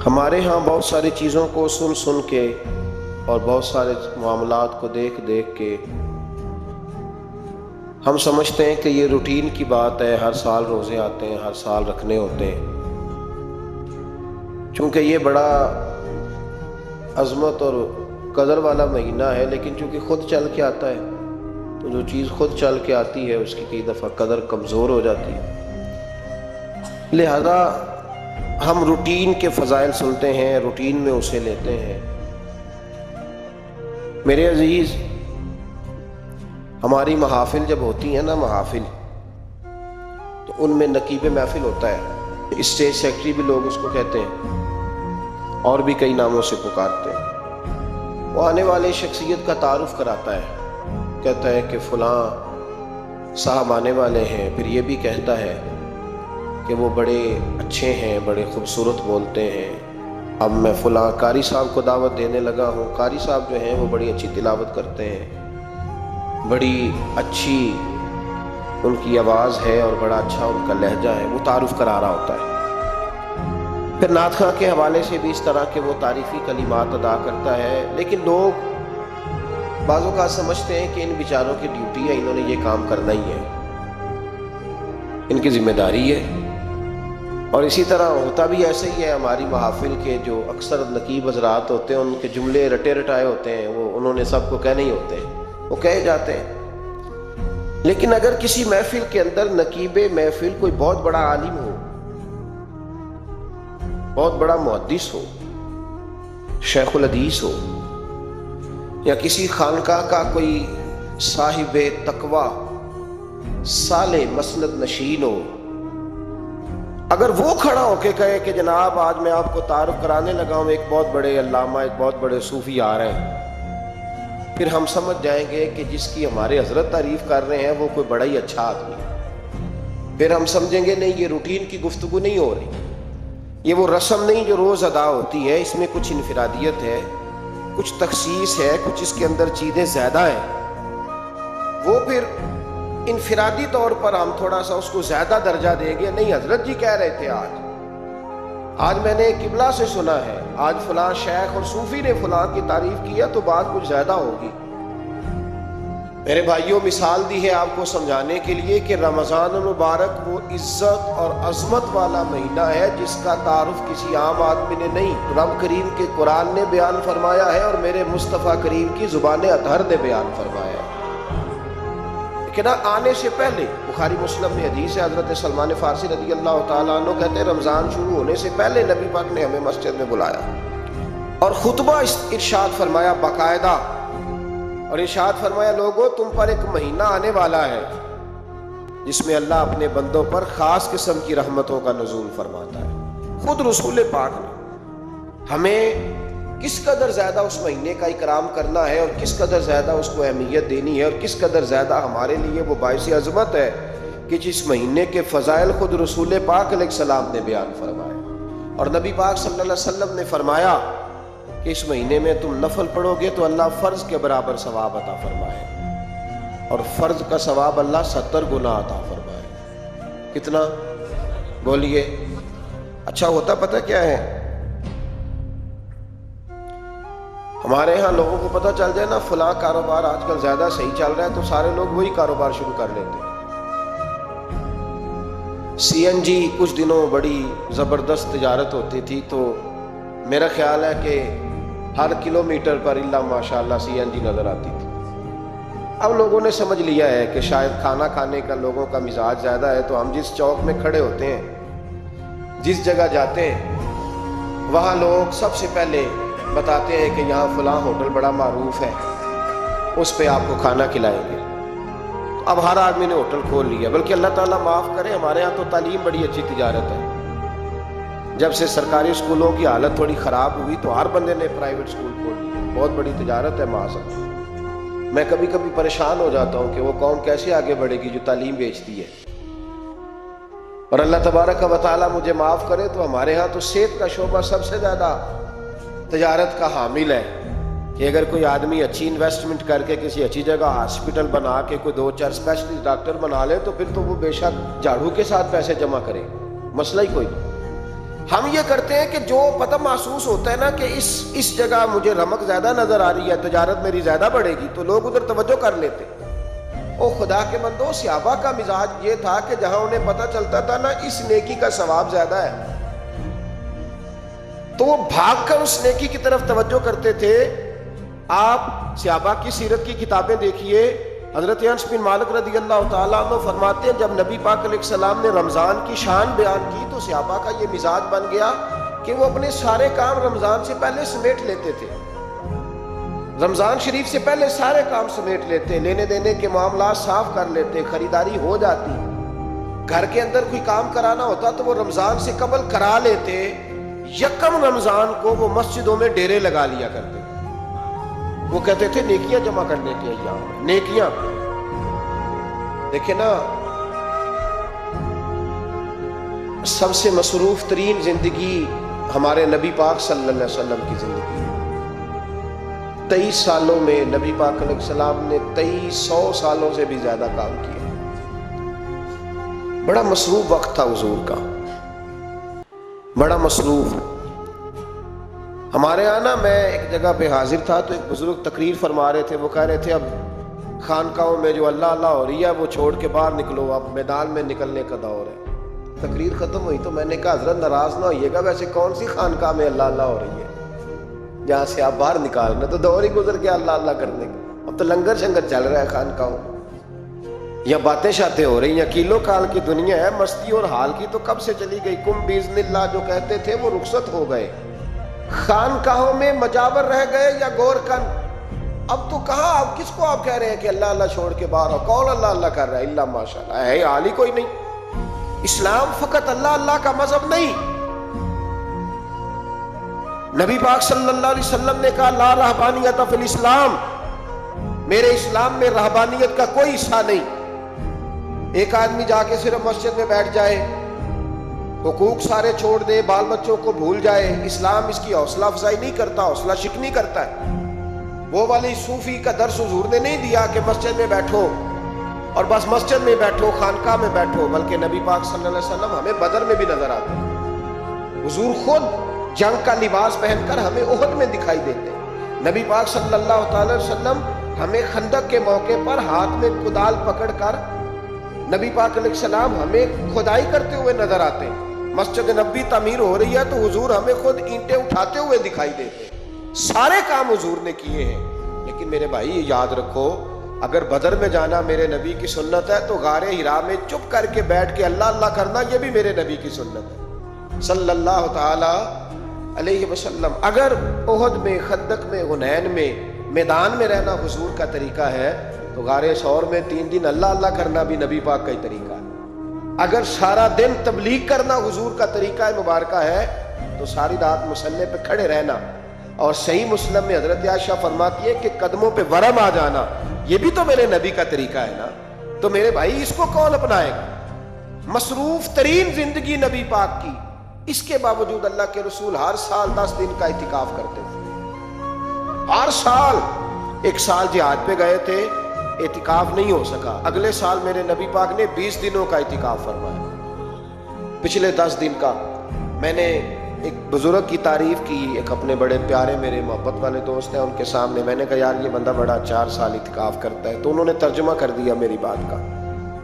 ہمارے ہاں بہت ساری چیزوں کو سن سن کے اور بہت سارے معاملات کو دیکھ دیکھ کے ہم سمجھتے ہیں کہ یہ روٹین کی بات ہے، ہر سال روزے آتے ہیں، ہر سال رکھنے ہوتے ہیں۔ چونکہ یہ بڑا عظمت اور قدر والا مہینہ ہے، لیکن چونکہ خود چل کے آتا ہے تو جو چیز خود چل کے آتی ہے اس کی کئی دفعہ قدر کمزور ہو جاتی ہے۔ لہذا ہم روٹین کے فضائل سنتے ہیں، روٹین میں اسے لیتے ہیں۔ میرے عزیز، ہماری محافل جب ہوتی ہیں نا، محافل، تو ان میں نقیب محفل ہوتا ہے، اسٹیج سیکرٹری بھی لوگ اس کو کہتے ہیں، اور بھی کئی ناموں سے پکارتے ہیں۔ وہ آنے والے شخصیت کا تعارف کراتا ہے، کہتا ہے کہ فلاں صاحب آنے والے ہیں، پھر یہ بھی کہتا ہے کہ وہ بڑے اچھے ہیں، بڑے خوبصورت بولتے ہیں۔ اب میں فلاں قاری صاحب کو دعوت دینے لگا ہوں۔ قاری صاحب جو ہیں وہ بڑی اچھی تلاوت کرتے ہیں، بڑی اچھی ان کی آواز ہے اور بڑا اچھا ان کا لہجہ ہے، وہ تعارف کرا رہا ہوتا ہے۔ پھر نعت خواں کے حوالے سے بھی اس طرح کے وہ تعریفی کلمات ادا کرتا ہے، لیکن لوگ بعض اوقات سمجھتے ہیں کہ ان بیچاروں کی ڈیوٹی ہے، انہوں نے یہ کام کرنا ہی ہے، ان کی ذمہ داری ہے۔ اور اسی طرح ہوتا بھی ایسے ہی ہے۔ ہماری محافل کے جو اکثر نقیب حضرات ہوتے ہیں، ان کے جملے رٹے رٹائے ہوتے ہیں، وہ انہوں نے سب کو کہنے ہی ہوتے ہیں، وہ کہے جاتے ہیں۔ لیکن اگر کسی محفل کے اندر نقیب محفل کوئی بہت بڑا عالم ہو، بہت بڑا محدث ہو، شیخ الحدیث ہو، یا کسی خانقاہ کا کوئی صاحب تقوی صالح مسند نشین ہو، اگر وہ کھڑا ہو کے کہے کہ جناب آج میں آپ کو تعارف کرانے لگا ہوں ایک بہت بڑے علامہ، ایک بہت بڑے صوفی آ رہے ہیں، پھر ہم سمجھ جائیں گے کہ جس کی ہمارے حضرت تعریف کر رہے ہیں وہ کوئی بڑا ہی اچھا آدمی ہے۔ پھر ہم سمجھیں گے نہیں، یہ روٹین کی گفتگو نہیں ہو رہی، یہ وہ رسم نہیں جو روز ادا ہوتی ہے، اس میں کچھ انفرادیت ہے، کچھ تخصیص ہے، کچھ اس کے اندر چیزیں زیادہ ہیں۔ وہ پھر انفرادی طور پر ہم تھوڑا سا اس کو زیادہ درجہ دیں گے۔ نہیں، حضرت جی کہہ رہے تھے آج میں نے قبلہ سے سنا ہے، آج فلاں شیخ اور صوفی نے فلاں کی تعریف کی ہے، تو بات کچھ زیادہ ہوگی۔ میرے بھائیوں، مثال دی ہے آپ کو سمجھانے کے لیے کہ رمضان المبارک وہ عزت اور عظمت والا مہینہ ہے جس کا تعارف کسی عام آدمی نے نہیں، رب کریم کے قرآن نے بیان فرمایا ہے اور میرے مصطفیٰ کریم کی زبان اطہر نے بیان فرمایا ہے۔ لیکن آنے سے پہلے بخاری مسلم میں حدیث ہے، حضرت سلمان فارسی رضی اللہ تعالیٰ عنہ کہتے ہیں رمضان شروع ہونے سے پہلے نبی پاک نے ہمیں مسجد میں بلایا اور خطبہ ارشاد فرمایا باقاعدہ، اور ارشاد فرمایا لوگو تم پر ایک مہینہ آنے والا ہے جس میں اللہ اپنے بندوں پر خاص قسم کی رحمتوں کا نزول فرماتا ہے۔ خود رسول پاک نے ہمیں کس قدر زیادہ اس مہینے کا اکرام کرنا ہے اور کس قدر زیادہ اس کو اہمیت دینی ہے اور کس قدر زیادہ ہمارے لیے وہ باعث عظمت ہے کہ جس مہینے کے فضائل خود رسول پاک علیہ السلام نے بیان فرمائے۔ اور نبی پاک صلی اللہ علیہ وسلم نے فرمایا کہ اس مہینے میں تم نفل پڑھو گے تو اللہ فرض کے برابر ثواب عطا فرمائے، اور فرض کا ثواب اللہ 70 گنا عطا فرمائے۔ کتنا؟ بولیے۔ اچھا ہوتا پتہ کیا ہے؟ ہمارے ہاں لوگوں کو پتہ چل جائے نا فلاں کاروبار آج کل زیادہ صحیح چل رہا ہے تو سارے لوگ وہی کاروبار شروع کر لیتے ہیں۔ سی این جی کچھ دنوں بڑی زبردست تجارت ہوتی تھی، تو میرا خیال ہے کہ ہر کلومیٹر پر اللہ ماشاءاللہ سی این جی نظر آتی تھی۔ اب لوگوں نے سمجھ لیا ہے کہ شاید کھانا کھانے کا لوگوں کا مزاج زیادہ ہے، تو ہم جس چوک میں کھڑے ہوتے ہیں، جس جگہ جاتے ہیں، وہاں لوگ سب سے پہلے بتاتے ہیں کہ یہاں فلاں ہوٹل بڑا معروف ہے، اس پہ آپ کو کھانا کھلائیں گے۔ اب ہر آدمی نے ہوٹل کھول لیا، بلکہ اللہ تعالیٰ معاف کرے، ہمارے ہاں تو تعلیم بڑی اچھی تجارت ہے۔ جب سے سرکاری اسکولوں کی حالت تھوڑی خراب ہوئی تو ہر بندے نے پرائیویٹ اسکول کھول لیا، بہت بڑی تجارت ہے معاذ۔ میں کبھی کبھی پریشان ہو جاتا ہوں کہ وہ قوم کیسے آگے بڑھے گی جو تعلیم بیچتی ہے۔ اور اللہ تبارک و تعالیٰ مجھے معاف کرے تو ہمارے ہاں تو صحت کا شعبہ سب سے زیادہ تجارت کا حامل ہے، کہ اگر کوئی آدمی اچھی انویسٹمنٹ کر کے کسی اچھی جگہ ہاسپٹل بنا کے کوئی 2-4 اسپیشلسٹ ڈاکٹر بنا لے تو پھر تو وہ بے شک جھاڑو کے ساتھ پیسے جمع کرے، مسئلہ ہی کوئی نہیں۔ ہم یہ کرتے ہیں کہ جو پتہ محسوس ہوتا ہے نا کہ اس جگہ مجھے رمق زیادہ نظر آ رہی ہے، تجارت میری زیادہ بڑھے گی، تو لوگ ادھر توجہ کر لیتے۔ او خدا کے بندو، صحابہ کا مزاج یہ تھا کہ جہاں انہیں پتہ چلتا تھا نا اس نیکی کا ثواب زیادہ ہے تو وہ بھاگ کر اس نیکی کی طرف توجہ کرتے تھے۔ آپ صحابہ کی سیرت کی کتابیں دیکھیے، حضرت انس بن مالک رضی اللہ تعالیٰ عنہ فرماتے ہیں جب نبی پاک علیہ السلام نے رمضان کی شان بیان کی تو صحابہ کا یہ مزاج بن گیا کہ وہ اپنے سارے کام رمضان سے پہلے سمیٹ لیتے تھے، رمضان شریف سے پہلے سارے کام سمیٹ لیتے، لینے دینے کے معاملات صاف کر لیتے، خریداری ہو جاتی، گھر کے اندر کوئی کام کرانا ہوتا تو وہ رمضان سے قبل کرا لیتے، یکم رمضان کو وہ مسجدوں میں ڈیرے لگا لیا کرتے، وہ کہتے تھے نیکیاں جمع کرنے کے ایام، نیکیاں۔ دیکھیں نا، سب سے مصروف ترین زندگی ہمارے نبی پاک صلی اللہ علیہ وسلم کی زندگی، 23 سالوں میں نبی پاک علیہ السلام نے 2300 سالوں سے بھی زیادہ کام کیا، بڑا مصروف وقت تھا حضور کا، بڑا مصروف۔ ہمارے یہاں نا، میں ایک جگہ پہ حاضر تھا تو ایک بزرگ تقریر فرما رہے تھے، وہ کہہ رہے تھے اب خانقاہوں میں جو اللہ اللہ ہو رہی ہے وہ چھوڑ کے باہر نکلو، اب میدان میں نکلنے کا دور ہے۔ تقریر ختم ہوئی تو میں نے کہا حضرت ناراض نہ ہوئیے گا، ویسے کون سی خانقاہ میں اللہ اللہ ہو رہی ہے جہاں سے آپ باہر نکالنا، تو دور ہی گزر گیا اللہ اللہ کرنے کا، اب تو لنگر شنگر چل رہا ہے خانقاہوں، یا باتیں شاتیں ہو رہی ہیں، کیلو کال کی دنیا ہے، مستی اور حال کی تو کب سے چلی گئی، کم باذن اللہ جو کہتے تھے وہ رخصت ہو گئے، خانقاہوں میں مجاور رہ گئے یا گور کن، اب تو کہاں، اب کس کو آپ کہہ رہے ہیں کہ اللہ اللہ چھوڑ کے باہر ہو، کون اللہ اللہ کر رہا ہے، اللہ ماشاءاللہ ہے حال ہی کوئی نہیں۔ اسلام فقط اللہ اللہ کا مذہب نہیں، نبی پاک صلی اللہ علیہ وسلم نے کہا لا رہبانیت فی الاسلام، میرے اسلام میں رہبانیت کا کوئی حصہ نہیں۔ ایک آدمی جا کے صرف مسجد میں بیٹھ جائے، حقوق سارے چھوڑ دے، بال بچوں کو بھول جائے، اسلام اس کی حوصلہ افزائی نہیں کرتا، حوصلہ شکنی کرتا ہے۔ وہ والی صوفی کا درس حضور نے نہیں دیا کہ مسجد میں بیٹھو اور بس مسجد میں بیٹھو، خانقاہ میں بیٹھو، بلکہ نبی پاک صلی اللہ علیہ وسلم ہمیں بدر میں بھی نظر آتے ہیں، حضور خود جنگ کا لباس پہن کر ہمیں احد میں دکھائی دیتے ہیں، نبی پاک صلی اللہ تعالی وسلم ہمیں خندق کے موقع پر ہاتھ میں کدال پکڑ کر نبی پاک علیہ السلام ہمیں کھدائی کرتے ہوئے نظر آتے ہیں، مسجد نبوی تعمیر ہو رہی ہے تو حضور ہمیں خود اینٹیں اٹھاتے ہوئے دکھائی دیتے ہیں، سارے کام حضور نے کیے ہیں۔ لیکن میرے بھائی یہ یاد رکھو، اگر بدر میں جانا میرے نبی کی سنت ہے تو غار حرا میں چپ کر کے بیٹھ کے اللہ اللہ کرنا یہ بھی میرے نبی کی سنت ہے صلی اللہ تعالی علیہ وسلم۔ اگر احد میں، خندق میں، حنین میں، میدان میں رہنا حضور کا طریقہ ہے تو غار ثور میں 3 دن اللہ اللہ کرنا بھی نبی پاک کا ہی طریقہ ہے۔ اگر سارا دن تبلیغ کرنا حضور کا طریقہ مبارکہ ہے تو ساری رات مصلی پہ کھڑے رہنا، اور صحیح مسلم میں حضرت عائشہ فرماتی ہے کہ قدموں پہ ورم آ جانا یہ بھی تو میرے نبی کا طریقہ ہے نا، تو میرے بھائی اس کو کون اپنائے گا؟ مصروف ترین زندگی نبی پاک کی، اس کے باوجود اللہ کے رسول ہر سال 10 دن کا اعتکاف کرتے تھے، ہر سال۔ ایک سال جہاد پہ گئے تھے، اعتکاف نہیں ہو سکا، اگلے سال میرے نبی پاک نے 20 دنوں کا اعتکاف فرمایا، پچھلے 10 دن کا۔ میں نے ایک بزرگ کی تعریف کی، ایک اپنے بڑے پیارے میرے محبت والے دوست ہیں، ان کے سامنے میں نے کہا یار یہ بندہ بڑا 4 سال اعتکاف کرتا ہے، تو انہوں نے ترجمہ کر دیا میری بات کا،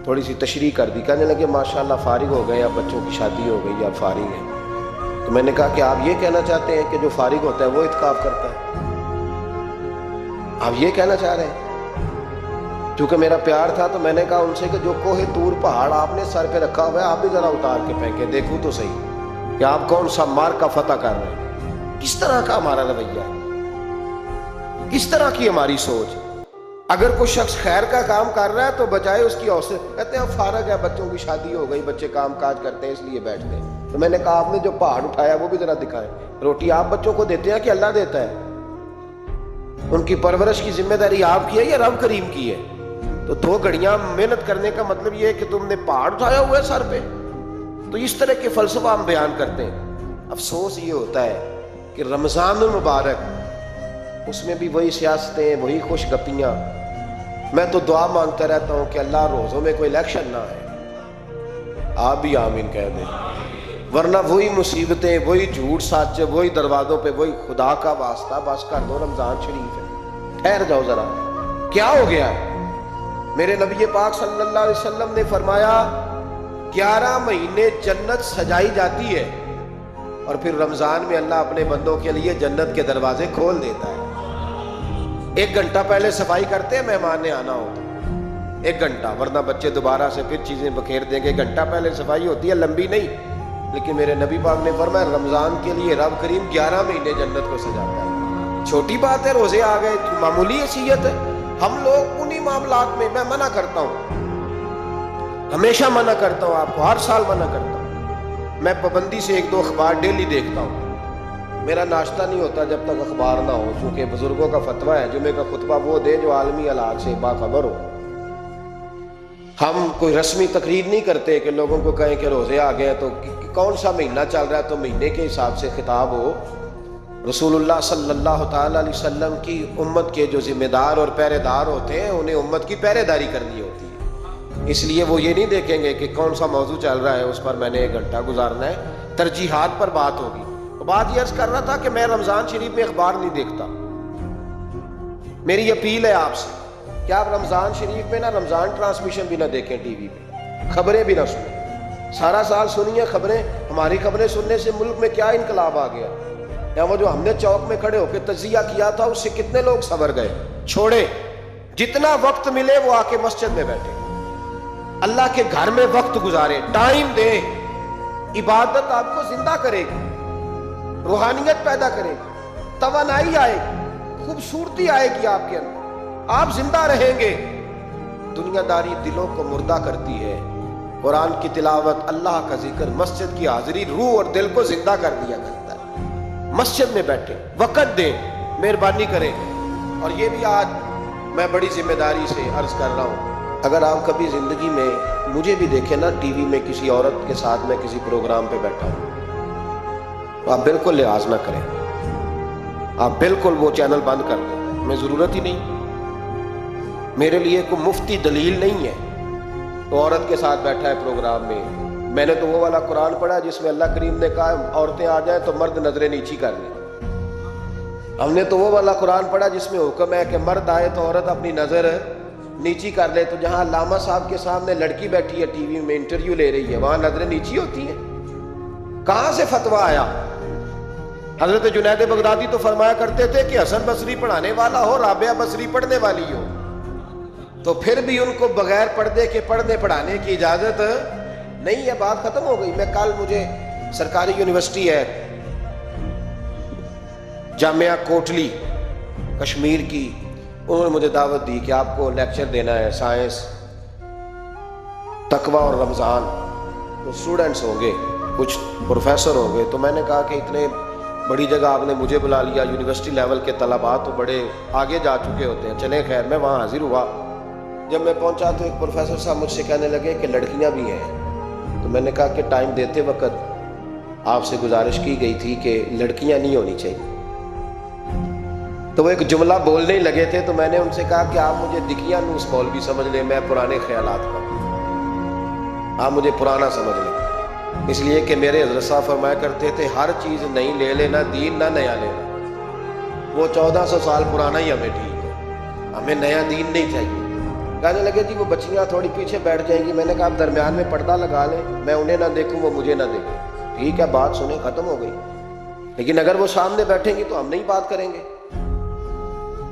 تھوڑی سی تشریح کر دی، کہنے لگے ماشاءاللہ فارغ ہو گئے، اب بچوں کی شادی ہو گئی، اب فارغ ہیں۔ تو میں نے کہا کہ آپ یہ کہنا چاہتے ہیں کہ جو فارغ ہوتا ہے وہ اعتکاف کرتا ہے؟ آپ یہ کہنا چاہ رہے ہیں؟ چونکہ میرا پیار تھا تو میں نے کہا ان سے کہ جو کوہ طور پہاڑ آپ نے سر پہ رکھا ہوا ہے آپ بھی ذرا اتار کے پھینکیں، دیکھوں تو صحیح کہ آپ کون سا مار کا فتح کر رہے ہیں، کس طرح کا ہمارا رویہ ہے، کس طرح کی ہماری سوچ۔ اگر کوئی شخص خیر کا کام کر رہا ہے تو بجائے اس کی حوصلے کہتے ہیں فارغ ہے، بچوں کی شادی ہو گئی، بچے کام کاج کرتے ہیں اس لیے بیٹھتے ہیں۔ تو میں نے کہا آپ نے جو پہاڑ اٹھایا وہ بھی ذرا دکھائیں، روٹی آپ بچوں کو دیتے ہیں کہ اللہ دیتا ہے؟ ان کی پرورش کی ذمہ داری آپ کی ہے یا رب کریم کی ہے؟ تو 2 گھڑیاں محنت کرنے کا مطلب یہ ہے کہ تم نے پہاڑ اٹھایا ہوا ہے سر پہ؟ تو اس طرح کے فلسفہ ہم بیان کرتے ہیں۔ افسوس یہ ہوتا ہے کہ رمضان المبارک اس میں بھی وہی سیاستیں، وہی خوش گپیاں۔ میں تو دعا مانگتا رہتا ہوں کہ اللہ روزوں میں کوئی الیکشن نہ آئے، آپ بھی آمین کہہ دیں، ورنہ وہی مصیبتیں، وہی جھوٹ سچ، وہی دروازوں پہ وہی خدا کا واسطہ، بس کر دو، رمضان شریف ہے، ٹھہر جاؤ ذرا، کیا ہو گیا ہے؟ میرے نبی پاک صلی اللہ علیہ وسلم نے فرمایا 11 مہینے جنت سجائی جاتی ہے اور پھر رمضان میں اللہ اپنے بندوں کے لیے جنت کے دروازے کھول دیتا ہے۔ 1 گھنٹہ پہلے صفائی کرتے ہیں مہمان نے آنا ہو تو 1 گھنٹہ، ورنہ بچے دوبارہ سے پھر چیزیں بکھیر دیں گے۔ 1 گھنٹہ پہلے صفائی ہوتی ہے، لمبی نہیں، لیکن میرے نبی پاک نے فرمایا رمضان کے لیے رب کریم 11 مہینے جنت کو سجاتا ہے۔ چھوٹی بات ہے، روزے آ گئے، معمولی حیثیت ہے۔ ہم لوگ انہی معاملات میں، میں منع کرتا ہوں، ہمیشہ منع کرتا ہوں، آپ کو ہر سال منع کرتا ہوں، میں پابندی سے 1-2 اخبار ڈیلی دیکھتا ہوں۔ میرا ناشتہ نہیں ہوتا جب تک اخبار نہ ہو، چونکہ بزرگوں کا فتویٰ ہے جمعے کا خطبہ وہ دے جو عالمی حالات سے باخبر ہو۔ ہم کوئی رسمی تقریر نہیں کرتے کہ لوگوں کو کہیں کہ روزے آ گئے تو کون سا مہینہ چل رہا ہے تو مہینے کے حساب سے خطاب ہو۔ رسول اللہ صلی اللہ تعالیٰ علیہ وسلم کی امت کے جو ذمہ دار اور پہرے دار ہوتے ہیں انہیں امت کی پہرے داری کرنی ہوتی ہے، اس لیے وہ یہ نہیں دیکھیں گے کہ کون سا موضوع چل رہا ہے اس پر میں نے 1 گھنٹہ گزارنا ہے، ترجیحات پر بات ہوگی۔ بات یہ عرض کر رہا تھا کہ میں رمضان شریف میں اخبار نہیں دیکھتا۔ میری اپیل ہے آپ سے کہ آپ رمضان شریف میں نہ رمضان ٹرانسمیشن بھی نہ دیکھیں، ٹی وی پہ خبریں بھی نہ سنیں، سارا سال سنیے خبریں۔ ہماری خبریں سننے سے ملک میں کیا انقلاب آ گیا، یا وہ جو ہم نے چوک میں کھڑے ہو کے تجزیہ کیا تھا اس سے کتنے لوگ سنور گئے۔ چھوڑے، جتنا وقت ملے وہ آ کے مسجد میں بیٹھے، اللہ کے گھر میں وقت گزارے، ٹائم دیں۔ عبادت آپ کو زندہ کرے گی، روحانیت پیدا کرے گی، توانائی آئے گی، خوبصورتی آئے گی آپ کے اندر، آپ زندہ رہیں گے۔ دنیا داری دلوں کو مردہ کرتی ہے، قرآن کی تلاوت، اللہ کا ذکر، مسجد کی حاضری روح اور دل کو زندہ کر دیا کرتا ہے۔ مسجد میں بیٹھیں، وقت دیں، مہربانی کریں۔ اور یہ بھی آج میں بڑی ذمہ داری سے عرض کر رہا ہوں، اگر آپ کبھی زندگی میں مجھے بھی دیکھیں نا ٹی وی میں کسی عورت کے ساتھ میں کسی پروگرام پہ بیٹھا ہوں تو آپ بالکل لحاظ نہ کریں، آپ بالکل وہ چینل بند کر دیں، ہمیں ضرورت ہی نہیں۔ میرے لیے کوئی مفتی دلیل نہیں ہے تو عورت کے ساتھ بیٹھا ہے پروگرام میں۔ میں نے تو وہ والا قرآن پڑھا جس میں اللہ کریم نے کہا عورتیں آ جائیں تو مرد نظریں نیچی کر لیں۔ ہم نے تو وہ والا قرآن پڑھا جس میں حکم ہے کہ مرد آئے تو عورت اپنی نظر نیچی کر لے۔ تو جہاں علامہ صاحب کے سامنے لڑکی بیٹھی ہے ٹی وی میں انٹرویو لے رہی ہے، وہاں نظریں نیچی ہوتی ہیں؟ کہاں سے فتویٰ آیا؟ حضرت جنید بغدادی تو فرمایا کرتے تھے کہ حسن بصری پڑھانے والا ہو، رابعہ بصری پڑھنے والی ہو، تو پھر بھی ان کو بغیر پردے کے پڑھنے پڑھانے کی اجازت نہیں ہے۔ بات ختم ہو گئی۔ میں کل، مجھے سرکاری یونیورسٹی ہے جامعہ کوٹلی کشمیر کی، انہوں نے مجھے دعوت دی کہ آپ کو لیکچر دینا ہے سائنس، تقویٰ اور رمضان۔ تو اسٹوڈنٹس ہوں گے، کچھ پروفیسر ہوں گے، تو میں نے کہا کہ اتنے بڑی جگہ آپ نے مجھے بلا لیا، یونیورسٹی لیول کے طلباء تو بڑے آگے جا چکے ہوتے ہیں، چلیں خیر۔ میں وہاں حاضر ہوا، جب میں پہنچا تو ایک پروفیسر صاحب مجھ سے کہنے لگے کہ لڑکیاں بھی ہیں۔ تو میں نے کہا کہ ٹائم دیتے وقت آپ سے گزارش کی گئی تھی کہ لڑکیاں نہیں ہونی چاہیے۔ تو وہ ایک جملہ بولنے ہی لگے تھے، تو میں نے ان سے کہا کہ آپ مجھے دکھیاں نوس مول بھی سمجھ لیں، میں پرانے خیالات کا، آپ مجھے پرانا سمجھ لیں، اس لیے کہ میرے حضرت صاحب فرمایا کرتے تھے ہر چیز نہیں لے لینا، دین نہ نیا لینا۔ وہ 1400 سال پرانا ہی ہمیں ٹھیک ہے، ہمیں نیا دین نہیں چاہیے۔ کہنے لگے جی وہ بچیاں تھوڑی پیچھے بیٹھ جائیں گی۔ میں نے کہا آپ درمیان میں پردہ لگا لیں، میں انہیں نہ دیکھوں وہ مجھے نہ دیکھیں، ٹھیک ہے، بات سنیں، ختم ہو گئی۔ لیکن اگر وہ سامنے بیٹھیں گی تو ہم نہیں بات کریں گے۔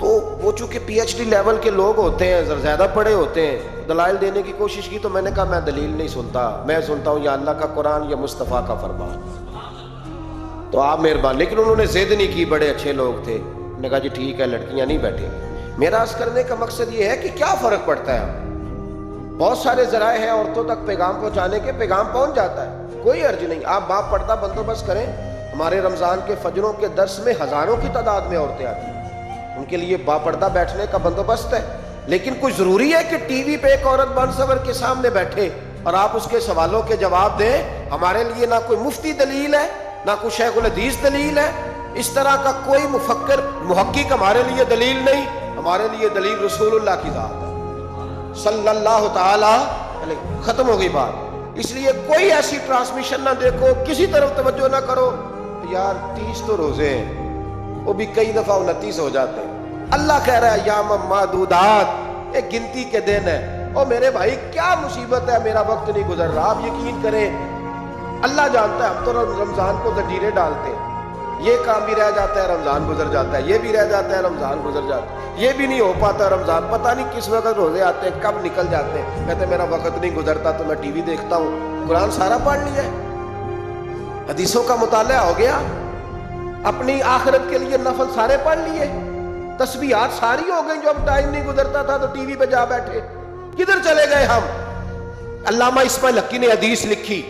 تو وہ چونکہ پی ایچ ڈی لیول کے لوگ ہوتے ہیں، زیادہ پڑھے ہوتے ہیں، دلائل دینے کی کوشش کی، تو میں نے کہا میں دلیل نہیں سنتا، میں سنتا ہوں یا اللہ کا قرآن یا مصطفیٰ کا فرمان۔ تو آپ مہربان۔ لیکن انہوں نے ضد نہیں کی، بڑے اچھے لوگ تھے، انہوں نے کہا جی ٹھیک ہے، لڑکیاں نہیں بیٹھیں گی۔ میرا عرض کرنے کا مقصد یہ ہے کہ کیا فرق پڑتا ہے؟ بہت سارے ذرائع ہیں عورتوں تک پیغام پہنچانے کے، پیغام پہنچ جاتا ہے، کوئی حرج نہیں۔ آپ باپ پردہ بندوبست کریں۔ ہمارے رمضان کے فجروں کے درس میں ہزاروں کی تعداد میں عورتیں آتی ہیں، ان کے لیے باپردہ بیٹھنے کا بندوبست ہے۔ لیکن کوئی ضروری ہے کہ ٹی وی پہ ایک عورت بن سور کے سامنے بیٹھے اور آپ اس کے سوالوں کے جواب دیں؟ ہمارے لیے نہ کوئی مفتی دلیل ہے، نہ کوئی شیخ الحدیث دلیل ہے، اس طرح کا کوئی مفکر محقق ہمارے لیے دلیل نہیں۔ ہمارے لیے دلیل رسول اللہ کی ذات ہے صلی اللہ تعالی علیہ۔ ختم ہو گئی بات۔ اس لیے کوئی ایسی ٹرانسمیشن نہ دیکھو، کسی طرف توجہ نہ کرو، یار 30 تو روزے ہیں، وہ بھی کئی دفعہ 29 ہو جاتے ہیں۔ اللہ کہہ رہا ہے ایام معدودات، ایک گنتی کے دن ہے۔ اور میرے بھائی کیا مصیبت ہے، میرا وقت نہیں گزر رہا۔ آپ یقین کریں، اللہ جانتا ہے ہم تو رمضان کو زنجیریں ڈالتے ہیں، یہ کام بھی رہ جاتا ہے رمضان گزر جاتا ہے، یہ بھی رہ جاتا ہے رمضان گزر جاتا ہے، یہ بھی نہیں ہو پاتا رمضان، پتہ نہیں کس وقت روزے آتے ہیں، کب نکل جاتے ہیں۔ کہتے ہیں میرا وقت نہیں گزرتا تو میں ٹی وی دیکھتا ہوں۔ قرآن سارا پڑھ لیا ہے، حدیثوں کا مطالعہ ہو گیا، اپنی آخرت کے لیے نفل سارے پڑھ لیے، تسبیحات ساری ہو گئی، جو اب ٹائم نہیں گزرتا تھا تو ٹی وی پہ جا بیٹھے۔ کدھر چلے گئے ہم؟ علامہ اسماعیل حقی نے حدیث لکھی،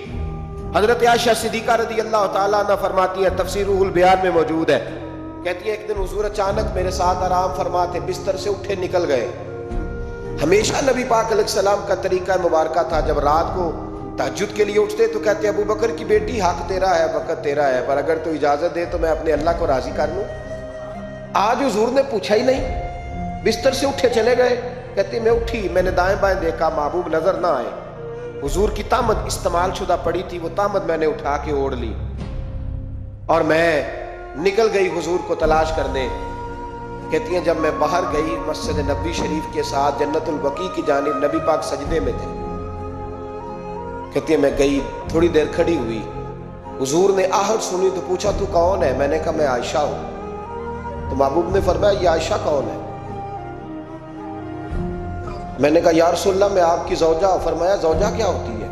حضرت عائشہ صدیقہ رضی اللہ تعالیٰ عنہ فرماتی ہے، تفسیر روح البیان میں موجود ہے، کہتی ہے ایک دن حضور اچانک میرے ساتھ آرام فرماتے، بستر سے اٹھے نکل گئے۔ ہمیشہ نبی پاک علیہ السلام کا طریقہ مبارکہ تھا، جب رات کو تہجد کے لیے اٹھتے تو کہتے ابو بکر کی بیٹی حق تیرا ہے، وقت تیرا ہے، پر اگر تو اجازت دے تو میں اپنے اللہ کو راضی کر لوں۔ آج حضور نے پوچھا ہی نہیں، بستر سے اٹھے چلے گئے۔ کہتے میں اٹھی، میں نے دائیں بائیں دیکھا، محبوب نظر نہ آئے۔ حضور کی طامت استعمال شدہ پڑی تھی، وہ طامت میں نے اٹھا کے اوڑھ لی اور میں نکل گئی حضور کو تلاش کرنے۔ کہتی ہیں جب میں باہر گئی مسجد نبوی شریف کے ساتھ جنت البقیع کی جانب، نبی پاک سجدے میں تھے۔ کہتی ہیں میں گئی، تھوڑی دیر کھڑی ہوئی، حضور نے آہٹ سنی تو پوچھا تو کون ہے؟ میں نے کہا میں عائشہ ہوں۔ تو محبوب نے فرمایا یہ عائشہ کون ہے؟ میں نے کہا یا رسول اللہ میں آپ کی زوجہ ہوں۔ فرمایا زوجہ کیا ہوتی ہے؟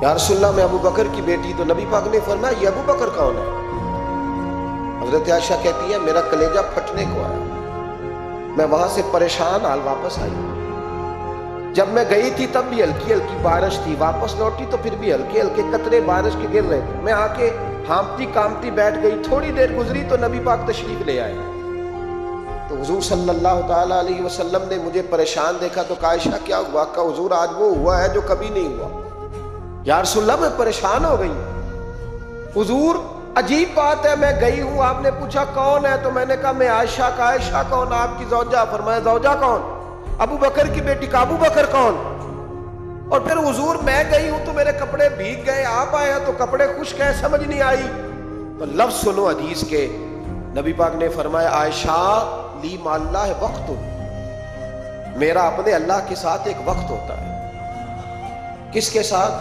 یا رسول اللہ میں ابو بکر کی بیٹی۔ تو نبی پاک نے فرمایا یہ ابو بکر کون ہے؟ حضرت عائشہ کہتی ہے میرا کلیجہ پھٹنے کو آیا، میں وہاں سے پریشان حال واپس آئی۔ جب میں گئی تھی تب بھی ہلکی ہلکی بارش تھی، واپس لوٹی تو پھر بھی ہلکے ہلکے قطرے بارش کے گر رہے تھے۔ میں آ کے ہامتی کامتی بیٹھ گئی، تھوڑی دیر گزری تو نبی پاک تشریف لے آئے۔ تو حضور صلی اللہ تعالیٰ علیہ وسلم نے مجھے پریشان دیکھا تو کہا عائشہ کیا ہوا؟ کہا حضور آج وہ ہوا ہے جو کبھی نہیں ہوا۔ یا رسول اللہ میں پریشان ہو گئی۔ حضور عجیب بات ہے، میں گئی ہوں، آپ نے پوچھا کون ہے تو میں نے کہا میں عائشہ۔ کا عائشہ کون؟ آپ کی زوجہ۔ فرمایا زوجہ کون؟ ابو بکر کی بیٹی۔ کا ابو بکر کون؟ اور پھر حضور میں گئی ہوں تو میرے کپڑے بھیگ گئے، آپ آئے ہیں تو کپڑے خشک ہیں، سمجھ نہیں آئی۔ تو لفظ سنو حدیث کے، نبی پاک نے فرمایا عائشہ لی مع اللہ وقت، میرا اپنے اللہ کے ساتھ ایک وقت ہوتا ہے۔ کس کے ساتھ؟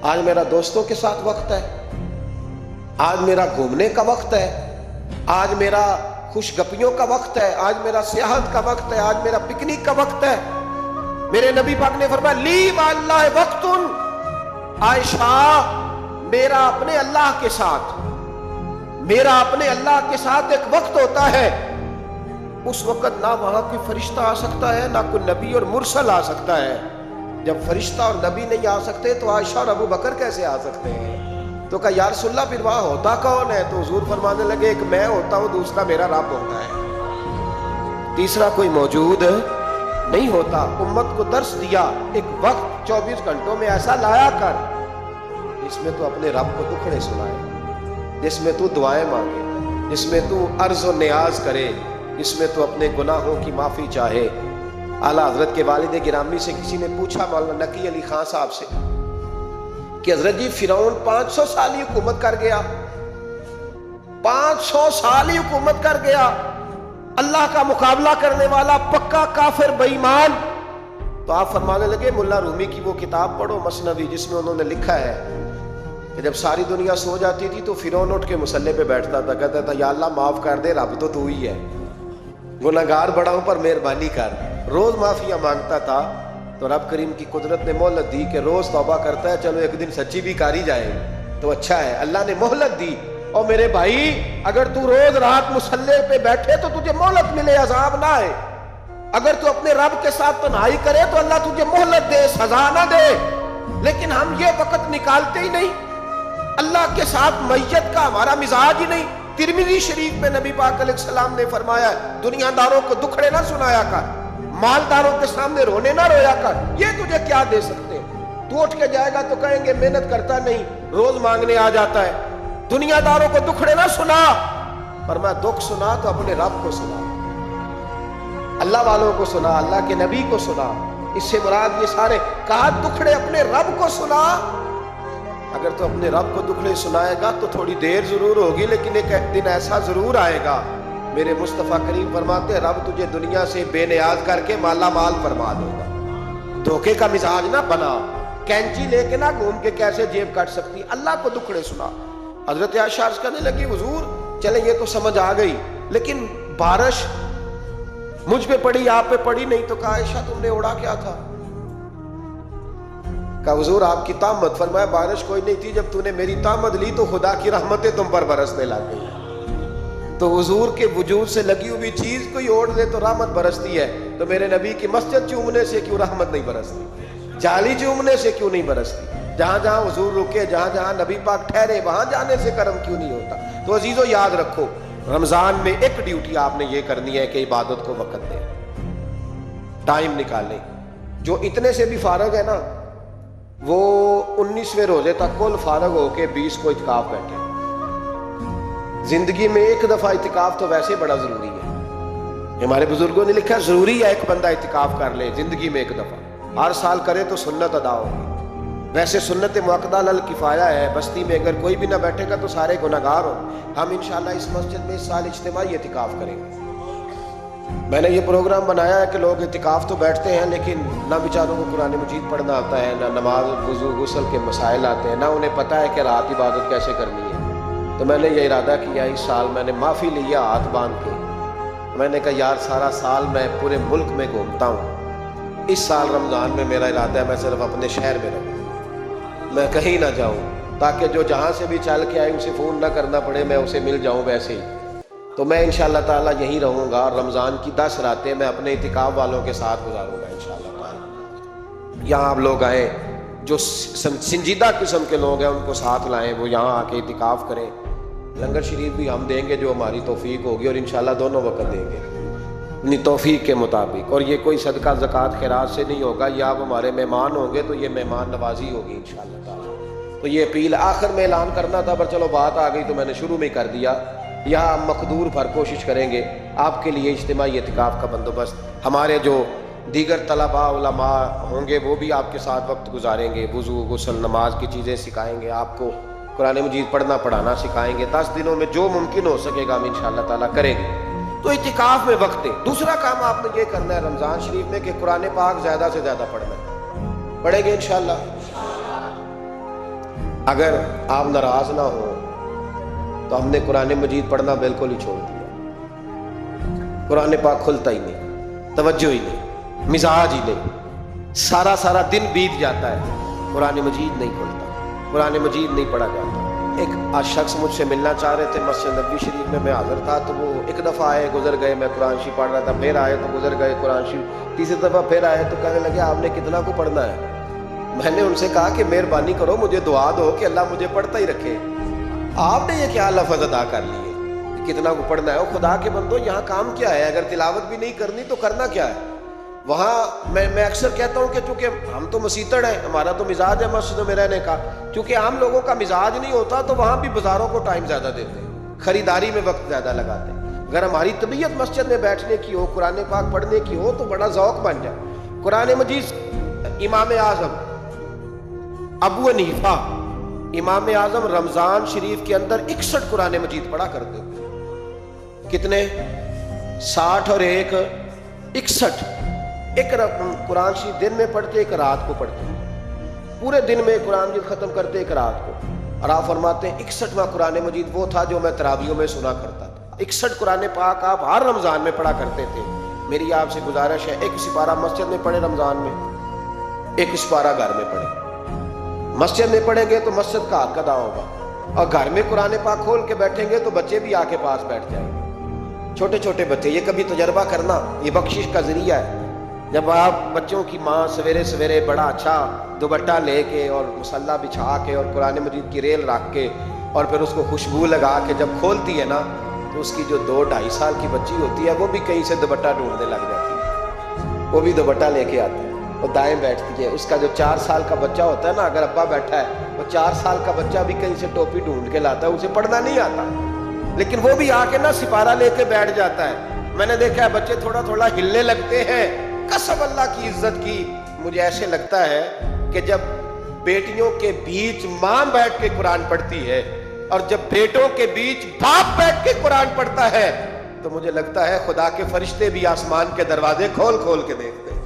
آج میرا دوستوں کے ساتھ وقت ہے، آج میرا گھومنے کا وقت ہے، آج میرا خوش گپیوں کا وقت ہے، آج میرا سیاحت کا وقت ہے، آج میرا پکنک کا وقت ہے۔ میرے نبی پاک نے فرمایا لی مع اللہ وقت، عائشہ میرا اپنے اللہ کے ساتھ، میرا اپنے اللہ کے ساتھ ایک وقت ہوتا ہے۔ اس وقت نہ وہاں کوئی فرشتہ آ سکتا ہے، نہ کوئی نبی اور مرسل آ سکتا ہے۔ جب فرشتہ اور نبی نہیں آ سکتے تو عائشہ اور ابو بکر کیسے آ سکتے ہیں؟ تو کہا یا رسول اللہ پھر وہاں ہوتا کون ہے؟ تو حضور فرمانے لگے ایک میں ہوتا ہوں، دوسرا میرا رب ہوتا ہے، تیسرا کوئی موجود نہیں ہوتا۔ امت کو درس دیا ایک وقت 24 گھنٹوں میں ایسا لایا کر جس میں تو اپنے رب کو دکھڑے سنائے، جس میں تو دعائیں مانگے، جس میں تو عرض و نیاز کرے، جس میں تو اپنے گناہوں کی معافی چاہے۔ اعلیٰ حضرت کے والد گرامی سے کسی نے پوچھا، مولانا نقی علی خان صاحب سے، کہ حضرت جی فرعون 500 سال ہی حکومت کر گیا، 500 سال ہی حکومت کر گیا، اللہ کا مقابلہ کرنے والا پکا کافر بے ایمان۔ تو آپ فرمانے لگے ملا رومی کی وہ کتاب پڑھو مثنوی، جس میں انہوں نے لکھا ہے کہ جب ساری دنیا سو جاتی تھی تو فرعون اٹھ کے مصلے پہ بیٹھتا تھا، کہتا تھا یا اللہ معاف کر دے، رب تو ہی ہے، گناہگار بڑا ہوں پر مہربانی کر۔ روز معافیاں مانگتا تھا تو رب کریم کی قدرت نے مہلت دی کہ روز توبہ کرتا ہے، چلو ایک دن سچی بھی کاری جائے تو اچھا ہے، اللہ نے مہلت دی۔ اور میرے بھائی اگر تو روز رات مصلے پہ بیٹھے تو تجھے مہلت ملے، عذاب نہ آئے۔ اگر تو اپنے رب کے ساتھ تنہائی کرے تو اللہ تجھے مہلت دے، سزا نہ دے۔ لیکن ہم یہ وقت نکالتے ہی نہیں، اللہ کے ساتھ میت کا ہمارا مزاج ہی نہیں۔ ترمذی شریف میں نبی پاک علیہ السلام نے فرمایا دنیا داروں کو دکھڑے نہ سنایا کر، مالداروں کے سامنے رونے نہ رویا کر، یہ تجھے کیا دے سکتے ہیں؟ تو اٹھ کے جائے گا تو کہیں گے محنت کرتا نہیں، روز مانگنے آ جاتا ہے۔ دنیا داروں کو دکھڑے نہ سنا، فرمایا دکھ سنا تو اپنے رب کو سنا، اللہ والوں کو سنا، اللہ کے نبی کو سنا۔ اس سے مراد یہ سارے کہا دکھڑے اپنے رب کو سنا. اگر تو اپنے رب کو دکھڑے سنائے گا تو تھوڑی دیر ضرور ہوگی لیکن ایک دن ایسا ضرور آئے گا. میرے مصطفیٰ کریم فرماتے ہیں رب تجھے دنیا سے بے نیاز کر کے مالا مال فرما دے گا. دھوکے کا مزاج نہ بنا, کینچی لے کے نہ گھوم کے کیسے جیب کاٹ سکتی, اللہ کو دکھڑے سنا. حضرت عائشہ عرض کرنے لگی حضور چلیں یہ تو سمجھ آ گئی لیکن بارش مجھ پہ پڑی آپ پہ پڑی نہیں, تو کہا عائشہ تم نے اڑا کیا تھا؟ کہا حضور آپ کی طامت, فرمایا بارش کوئی نہیں تھی, جب تو نے میری طامت لی تو خدا کی رحمتیں تم پر برسنے لگ گئی. تو حضور کے وجود سے لگی ہوئی چیز کوئی اوڑ دے تو رحمت برستی ہے, تو میرے نبی کی مسجد چومنے سے کیوں رحمت نہیں برستی؟ جالی چومنے سے کیوں نہیں برستی؟ جہاں جہاں حضور رکے, جہاں جہاں نبی پاک ٹھہرے, وہاں جانے سے کرم کیوں نہیں ہوتا؟ تو عزیزو یاد رکھو, رمضان میں ایک ڈیوٹی آپ نے یہ کرنی ہے کہ عبادت کو وقت دیں, ٹائم نکالیں. جو اتنے سے بھی فارغ ہے نا وہ 19ویں روزے تک کل فارغ ہو کے 20 کو اعتکاف بیٹھے. زندگی میں ایک دفعہ اعتکاف تو ویسے بڑا ضروری ہے. ہمارے بزرگوں نے لکھا ضروری ہے ایک بندہ اعتکاف کر لے زندگی میں ایک دفعہ, ہر سال کرے تو سنت ادا ہوگی. ویسے سنت مؤکدہ الکفایہ ہے, بستی میں اگر کوئی بھی نہ بیٹھے گا تو سارے گناہگار ہوں. ہم انشاءاللہ اس مسجد میں اس سال اجتماعی اعتکاف کریں گے. میں نے یہ پروگرام بنایا ہے کہ لوگ اعتکاف تو بیٹھتے ہیں لیکن نہ بیچاروں کو قرآن مجید پڑھنا آتا ہے, نہ نماز وضو غسل کے مسائل آتے ہیں, نہ انہیں پتہ ہے کہ رات عبادت کیسے کرنی ہے. تو میں نے یہ ارادہ کیا, اس سال میں نے معافی لیا ہاتھ باندھ کے. میں نے کہا یار سارا سال میں پورے ملک میں گھومتا ہوں, اس سال رمضان میں میرا ارادہ ہے میں صرف اپنے شہر میں رہوں, میں کہیں نہ جاؤں, تاکہ جو جہاں سے بھی چل کے آئے اسے فون نہ کرنا پڑے, میں اسے مل جاؤں ویسے ہی. تو میں انشاءاللہ تعالیٰ یہیں رہوں گا, اور رمضان کی 10 راتیں میں اپنے اعتکاف والوں کے ساتھ گزاروں گا انشاءاللہ تعالیٰ. یہاں آپ لوگ آئیں, جو سنجیدہ قسم کے لوگ ہیں ان کو ساتھ لائیں, وہ یہاں آ کے اعتکاف کریں. لنگر شریف بھی ہم دیں گے جو ہماری توفیق ہوگی, اور انشاءاللہ دونوں وقت دیں گے اپنی توفیق کے مطابق. اور یہ کوئی صدقہ زکوٰۃ خیرات سے نہیں ہوگا, یہ آپ ہمارے مہمان ہوں گے تو یہ مہمان نوازی ہوگی انشاءاللہ تعالیٰ. تو یہ اپیل آخر میں اعلان کرنا تھا, پر چلو بات آ گئی تو میں نے شروع میں کر دیا. یہاں مقدور بھر کوشش کریں گے آپ کے لیے اجتماعی اعتکاف کا بندوبست. ہمارے جو دیگر طلباء علماء ہوں گے وہ بھی آپ کے ساتھ وقت گزاریں گے, وضو غسل نماز کی چیزیں سکھائیں گے, آپ کو قرآن مجید پڑھنا پڑھانا سکھائیں گے. 10 دنوں میں جو ممکن ہو سکے گا ہم انشاءاللہ تعالیٰ کریں گے. تو اعتکاف میں وقت دیں. دوسرا کام آپ نے یہ کرنا ہے رمضان شریف میں کہ قرآن پاک زیادہ سے زیادہ پڑھنا ہے. پڑھیں گے انشاءاللہ. اگر آپ ناراض نہ ہوں تو ہم نے قرآن مجید پڑھنا بالکل ہی چھوڑ دیا. قرآن پاک کھلتا ہی نہیں, توجہ ہی نہیں, مزاج ہی نہیں. سارا دن بیت جاتا ہے, قرآن مجید نہیں کھلتا, قرآن مجید نہیں پڑھا جاتا. ایک شخص مجھ سے ملنا چاہ رہے تھے مسجد نبوی شریف میں حاضر تھا, تو وہ ایک دفعہ آئے گزر گئے, میں قرآن شریف پڑھ رہا تھا, پھر آئے تو گزر گئے قرآن شریف, تیسری دفعہ پھر آئے تو کہنے لگے آپ نے کتنا کو پڑھنا ہے. میں نے ان سے کہا کہ مہربانی کرو مجھے دعا دو کہ اللہ مجھے پڑھتا ہی رکھے. آپ نے یہ کیا لفظ ادا کر لیے کتنا کو پڑھنا ہے؟ وہ خدا کے بندو یہاں کام کیا ہے؟ اگر تلاوت بھی نہیں کرنی تو کرنا کیا ہے وہاں؟ میں اکثر کہتا ہوں کہ چونکہ ہم تو مسیتڑ ہیں, ہمارا تو مزاج ہے مسجدوں میں رہنے کا, چونکہ عام لوگوں کا مزاج نہیں ہوتا تو وہاں بھی بازاروں کو ٹائم زیادہ دیتے ہیں, خریداری میں وقت زیادہ لگاتے ہیں. اگر ہماری طبیعت مسجد میں بیٹھنے کی ہو, قرآن پاک پڑھنے کی ہو تو بڑا ذوق بن جائے. قرآن مجید امام اعظم ابو حنیفہ امام اعظم رمضان شریف کے اندر 61 قرآن مجید پڑھا کرتے تھے. کتنے؟ 60 اور 1 61. ایک قرآن شریف دن میں پڑھتے, ایک رات کو پڑھتے, پورے دن میں قرآن مجید ختم کرتے, ایک رات کو. اور آپ فرماتے ہیں 61واں قرآن مجید وہ تھا جو میں تراویحوں میں سنا کرتا تھا. 61 قرآن پاک آپ ہر رمضان میں پڑھا کرتے تھے. میری آپ سے گزارش ہے ایک سپارہ مسجد میں پڑھے رمضان میں, ایک سپارہ گھر میں پڑھے. مسجد میں پڑھیں گے تو مسجد کا حق ادا ہوگا, اور گھر میں قرآن پاک کھول کے بیٹھیں گے تو بچے بھی آ کے پاس بیٹھ جائیں گے, چھوٹے چھوٹے بچے. یہ کبھی تجربہ کرنا, یہ بخشش کا ذریعہ ہے. جب آپ بچوں کی ماں سویرے سویرے بڑا اچھا دوپٹہ لے کے اور مصلی بچھا کے اور قرآن مجید کی ریل رکھ کے اور پھر اس کو خوشبو لگا کے جب کھولتی ہے نا تو اس کی جو 2-2.5 سال کی بچی ہوتی ہے وہ بھی کہیں سے دوپٹہ ڈھونڈنے لگ جاتی ہے, وہ بھی دوپٹہ لے کے آتی ہے, وہ دائیں بیٹھتی ہے. اس کا جو 4 سال کا بچہ ہوتا ہے نا, اگر ابا بیٹھا ہے وہ 4 سال کا بچہ بھی کہیں سے ٹوپی ڈھونڈ کے لاتا ہے, اسے پڑھنا نہیں آتا لیکن وہ بھی آ کے نا سپارہ لے کے بیٹھ جاتا ہے. میں نے دیکھا ہے بچے تھوڑا تھوڑا ہلنے لگتے ہیں, قسم اللہ کی عزت کی مجھے ایسے لگتا ہے کہ جب بیٹیوں کے بیچ ماں بیٹھ کے قرآن پڑھتی ہے اور جب بیٹوں کے بیچ باپ بیٹھ کے قرآن پڑھتا ہے تو مجھے لگتا ہے خدا کے فرشتے بھی آسمان کے دروازے کھول کھول کے دیکھتے ہیں،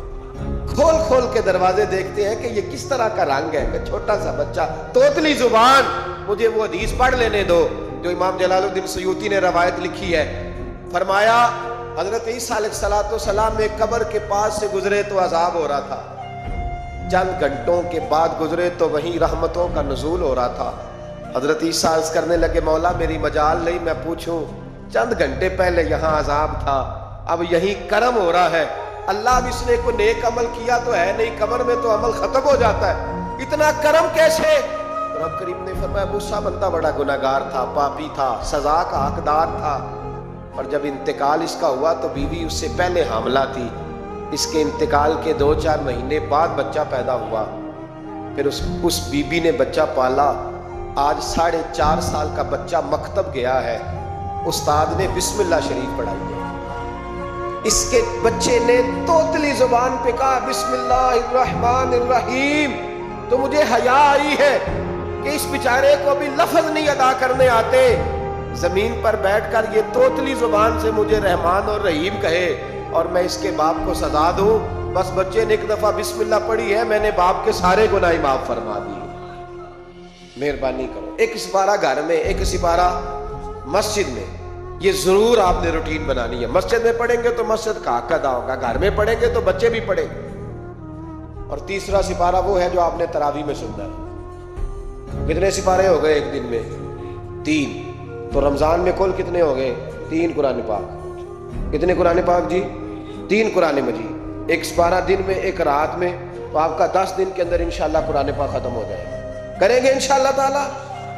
کھول کھول کے دروازے دیکھتے ہیں کہ یہ کس طرح کا رنگ ہے، کہ چھوٹا سا بچہ توتلی زبان، مجھے وہ حدیث پڑھ لینے دو جو امام جلال الدین سیوطی نے روایت لکھی ہے۔ فرمایا حضرت عیسیٰ علیہ السلام میں قبر کے پاس سے گزرے تو عذاب ہو رہا تھا، چند گھنٹوں کے بعد گزرے تو وہیں رحمتوں کا نزول ہو رہا تھا۔ حضرت عیسیٰ عرض کرنے لگے مولا میری مجال نہیں میں پوچھوں، چند گھنٹے پہلے یہاں عذاب تھا، اب یہیں کرم ہو رہا ہے، اللہ اب اس نے کوئی نیک عمل کیا تو ہے نہیں، قبر میں تو عمل ختم ہو جاتا ہے، اتنا کرم کیسے؟ رب کریم نے فرمایا موسیٰ بندہ بڑا گناہگار تھا، پاپی تھا، سزا کا حقدار تھا، اور جب انتقال اس کا ہوا تو بیوی اس سے پہلے حاملہ تھی، اس کے انتقال کے 2-4 مہینے بعد بچہ پیدا ہوا، پھر اس بیوی نے بچہ پالا، آج 4.5 سال کا بچہ مکتب گیا ہے، استاد نے بسم اللہ شریف پڑھائی ہے، اس کے بچے نے توتلی زبان پہ کہا بسم اللہ الرحمن الرحیم، تو مجھے حیا آئی ہے کہ اس بیچارے کو ابھی لفظ نہیں ادا کرنے آتے، زمین پر بیٹھ کر یہ توتلی زبان سے مجھے رحمان اور رحیم کہے اور میں اس کے باپ کو سزا دوں، بس بچے نے ایک دفعہ بسم اللہ پڑھی ہے، میں نے باپ کے سارے گناہ معاف فرما دیے، مہربانی کرو۔ ایک سپارہ گھر میں، ایک سپارہ مسجد میں، یہ ضرور آپ نے روٹین بنانی ہے، مسجد میں پڑھیں گے تو مسجد کا حق ادا ہوگا، گھر میں پڑھیں گے تو بچے بھی پڑھیں گے۔ اور تیسرا سپارہ وہ ہے جو آپ نے تراویح میں سننا ہے۔ کتنے سپارے ہو گئے ایک دن میں؟ 3، تو رمضان میں کل کتنے ہو گئے؟ 3 قرآن پاک۔ کتنے قرآن پاک جی؟ 3 قرآن مجید، ایک سپارہ دن میں ایک رات میں، تو آپ کا 10 دن کے اندر انشاءاللہ قرآن پاک ختم ہو جائے گا، کریں گے انشاءاللہ تعالیٰ؟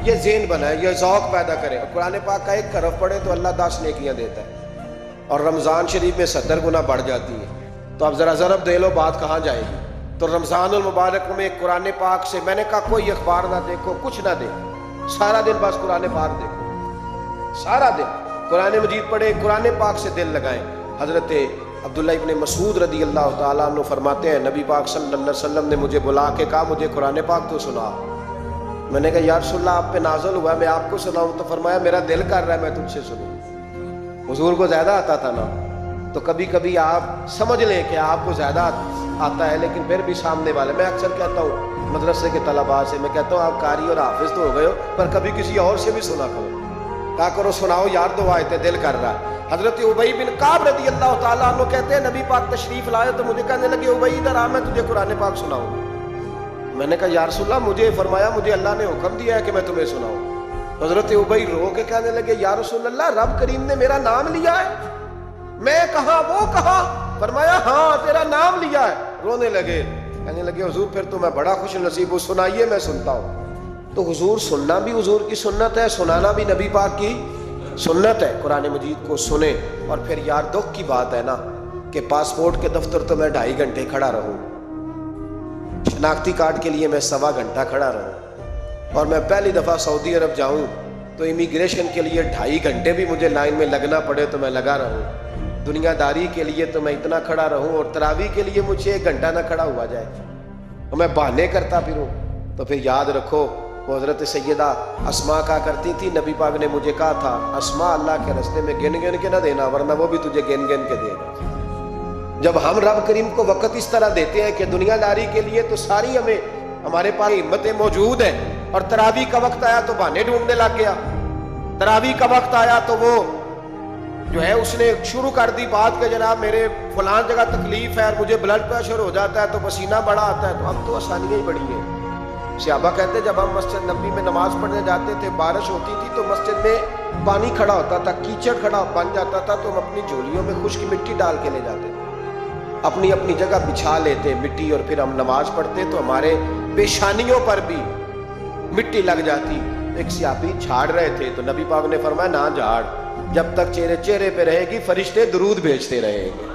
یہ ذہن بنائے، یہ ذوق پیدا کرے، اور قرآن پاک کا ایک حرف پڑھے تو اللہ 10 نیکیاں دیتا ہے، اور رمضان شریف میں 70 گنا بڑھ جاتی ہے، تو اب ذرا ضرب دے لو بات کہاں جائے گی۔ تو رمضان المبارک میں قرآن پاک سے میں نے کہا کوئی اخبار نہ دیکھو، کچھ نہ دیکھو، سارا دن بس قرآن پاک دیکھو، سارا دن قرآن مجید پڑھے، قرآن پاک سے دل لگائیں۔ حضرت عبداللہ ابن مسعود رضی اللہ تعالیٰ عنہ فرماتے ہیں نبی پاک صلی اللہ علیہ وسلم نے مجھے بلا کے کہا مجھے قرآن پاک تو سنا، میں نے کہا یا رسول اللہ آپ پہ نازل ہوا ہے میں آپ کو سناؤں، تو فرمایا میرا دل کر رہا ہے میں تجھ سے سنوں۔ حضور کو زیادہ آتا تھا نا، تو کبھی کبھی آپ سمجھ لیں کہ آپ کو زیادہ آتا ہے، لیکن پھر بھی سامنے والے، میں اکثر کہتا ہوں مدرسے کے طلباء سے، میں کہتا ہوں آپ قاری اور حافظ تو ہو گئے ہو پر کبھی کسی اور سے بھی سنا کرو، کہا کرو سناؤ یار دو آیتیں دل کر رہا ہے۔ حضرت ابی بن کعب رضی اللہ تعالیٰ عنہ کہتے ہیں نبی پاک تشریف لائے تو مجھے کہنے لگے ابی ادھر آ میں تجھے قرآن پاک سناؤں، میں نے کہا یا رسول اللہ مجھے فرمایا مجھے اللہ نے حکم دیا ہے کہ میں تمہیں سناؤں۔ حضرت ابی رو کے کہنے لگے یا رسول اللہ رب کریم نے میرا نام لیا ہے، میں کہاں وہ کہاں؟ فرمایا ہاں تیرا نام لیا ہے، رونے لگے، کہنے لگے حضور پھر تو میں بڑا خوش نصیب ہوں، سنائیے میں سنتا ہوں۔ تو حضور سننا بھی حضور کی سنت ہے، سنانا بھی نبی پاک کی سنت ہے، قرآن مجید کو سنیں۔ اور پھر یار دکھ کی بات ہے نا کہ پاسپورٹ کے دفتر تو میں 2.5 گھنٹے کھڑا رہوں، شناختی کارڈ کے لیے میں 1.25 گھنٹہ کھڑا رہوں، اور میں پہلی دفعہ سعودی عرب جاؤں تو امیگریشن کے لیے 2.5 گھنٹے بھی مجھے لائن میں لگنا پڑے تو میں لگا رہوں، دنیا داری کے لیے تو میں اتنا کھڑا رہوں، اور تراویح کے لیے مجھے 1 گھنٹہ نہ کھڑا ہوا جائے اور میں بہانے کرتا پھروں، تو پھر یاد رکھو وہ حضرت سیدہ اسماء کہا کرتی تھی نبی پاک نے مجھے کہا تھا اسماء اللہ کے راستے میں گن گن کے نہ دینا ورنہ وہ بھی تجھے گن گن کے دے گا۔ جب ہم رب کریم کو وقت اس طرح دیتے ہیں کہ دنیا داری کے لیے تو ساری ہمارے پاس ہمتیں موجود ہیں، اور تراویح کا وقت آیا تو بہانے ڈھونڈنے لگ گیا، تراویح کا وقت آیا تو وہ جو ہے اس نے شروع کر دی بات کہ جناب میرے فلان جگہ تکلیف ہے اور مجھے بلڈ پریشر ہو جاتا ہے تو پسینہ بڑا آتا ہے، تو اب تو آسانیاں ہی بڑی ہیں۔ صحابہ کہتے جب ہم مسجد نبوی میں نماز پڑھنے جاتے تھے بارش ہوتی تھی تو مسجد میں پانی کھڑا ہوتا تھا، کیچڑ کھڑا بن جاتا تھا تو ہم اپنی جھولیوں میں خشک مٹی ڈال کے لے جاتے تھے، اپنی اپنی جگہ بچھا لیتے مٹی، اور پھر ہم نماز پڑھتے تو ہمارے پیشانیوں پر بھی مٹی لگ جاتی۔ ایک صحابی جھاڑ رہے تھے تو نبی پاک نے فرمایا نہ جھاڑ، جب تک چہرے پہ رہے گی فرشتے درود بھیجتے رہیں گے۔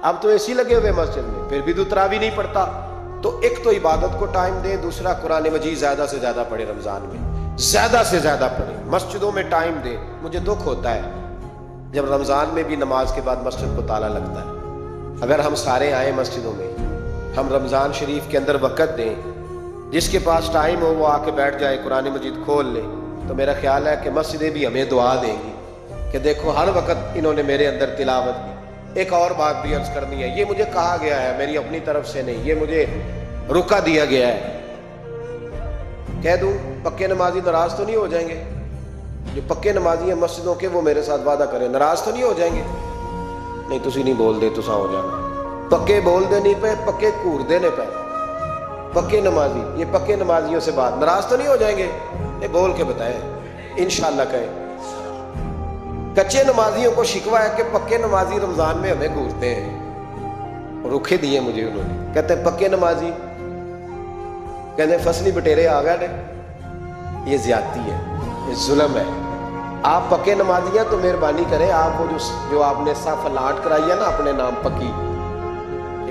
اب تو ایسی لگے ہوئے مسجد میں پھر بھی تو تراویح نہیں پڑھتا۔ تو ایک تو عبادت کو ٹائم دیں، دوسرا قرآن مجید زیادہ سے زیادہ پڑھے، رمضان میں زیادہ سے زیادہ پڑھے، مسجدوں میں ٹائم دیں۔ مجھے دکھ ہوتا ہے جب رمضان میں بھی نماز کے بعد مسجد کو تالا لگتا ہے۔ اگر ہم سارے آئیں مسجدوں میں ہم رمضان شریف کے اندر وقت دیں. جس کے پاس ٹائم ہو وہ آ کے بیٹھ جائے, قرآن مجید کھول لے. تو میرا خیال ہے کہ مسجدیں بھی ہمیں دعا دیں گی کہ دیکھو ہر وقت انہوں نے میرے اندر تلاوت کی. ایک اور بات بھی عرض کرنی ہے, یہ مجھے کہا گیا ہے, میری اپنی طرف سے نہیں, یہ مجھے رکا دیا گیا ہے. کہہ دوں پکے نمازی ناراض تو نہیں ہو جائیں گے؟ جو پکے نمازی ہیں مسجدوں کے وہ میرے ساتھ وعدہ کریں, ناراض تو نہیں ہو جائیں گے؟ نہیں تسی نہیں بول دے, تسا ہو جانا. پکے بول دے نہیں پے, پکے کور دینے پے. پکے نمازی, یہ پکے نمازیوں سے بات, ناراض تو نہیں ہو جائیں گے؟ یہ بول کے بتائیں, انشاءاللہ کہیں. کچے نمازیوں کو شکوہ ہے کہ پکے نمازی رمضان میں ہمیں گھورتے ہیں. رکھے دیے مجھے انہوں نے, کہتے ہیں پکے نمازی, کہتے ہیں فصلی بٹیرے آ گئے. یہ زیادتی ہے, یہ ظلم ہے. آپ پکے نمازی ہیں تو مہربانی کریں, آپ وہ جو آپ نے صف لاٹ کرائی ہے نا اپنے نام پکی,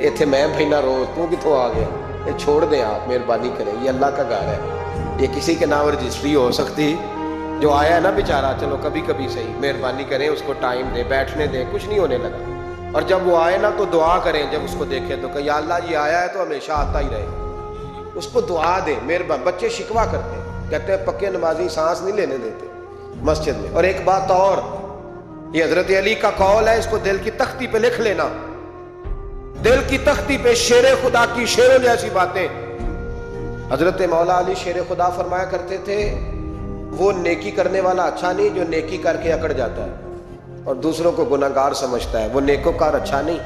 یہ تھے میں بھینا روز, تو کتوں آ گیا, یہ چھوڑ دیں آپ, مہربانی کریں. یہ اللہ کا گھر ہے, یہ کسی کے نام رجسٹری ہو سکتی. جو آیا ہے نا بیچارہ, چلو کبھی کبھی صحیح, مہربانی کریں اس کو ٹائم دیں, بیٹھنے دیں, کچھ نہیں ہونے لگا. اور جب وہ آئے نا تو دعا کریں, جب اس کو دیکھیں تو کہ یا اللہ یہ آیا ہے تو ہمیشہ آتا ہی رہے. اس کو دعا دیں, مہربان. بچے شکوہ کرتے ہیں, کہتے ہیں پکے نمازی سانس نہیں لینے دیتے مسجد میں. اور ایک بات اور, یہ حضرت علی کا قول ہے, اس کو دل کی تختی پہ لکھ لینا. دل کی تختی پہ شیر خدا کی شیروں جیسی باتیں. حضرت مولا علی شیر خدا فرمایا کرتے تھے, وہ نیکی کرنے والا اچھا نہیں جو نیکی کر کے اکڑ جاتا ہے اور دوسروں کو گناہگار سمجھتا ہے, وہ نیکوکار اچھا نہیں.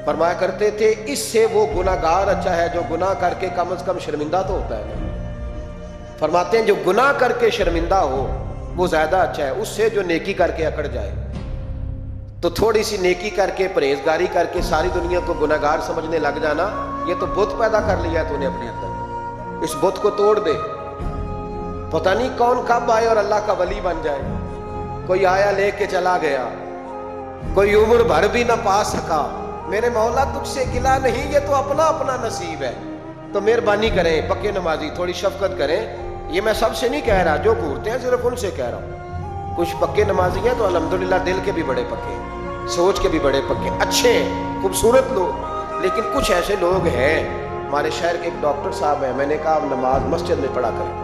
فرمایا کرتے تھے اس سے وہ گناہگار اچھا ہے جو گناہ کر کے کم از کم شرمندہ تو ہوتا ہے. فرماتے ہیں جو گناہ کر کے شرمندہ ہو وہ زیادہ اچھا ہے اس سے جو نیکی کر کے اکڑ جائے. تو تھوڑی سی نیکی کر کے, پرہیزگاری کر کے ساری دنیا کو گناہگار سمجھنے لگ جانا, یہ تو بت پیدا کر لیا ہے تو نے اپنے اندر. اس بت کو توڑ دے. پتہ نہیں کون کب آئے اور اللہ کا ولی بن جائے. کوئی آیا لے کے چلا گیا, کوئی عمر بھر بھی نہ پا سکا. میرے مولا تجھ سے گلہ نہیں, یہ تو اپنا اپنا نصیب ہے. تو مہربانی کریں پکے نمازی, تھوڑی شفقت کریں. یہ میں سب سے نہیں کہہ رہا, جو گھورتے ہیں صرف ان سے کہہ رہا ہوں. کچھ پکے نمازی ہیں تو الحمدللہ دل کے بھی بڑے پکے, سوچ کے بھی بڑے پکے, اچھے ہیں, خوبصورت لوگ. لیکن کچھ ایسے لوگ ہیں, ہمارے شہر کے ایک ڈاکٹر صاحب ہیں, میں نے کہا نماز مسجد میں پڑھا کریں.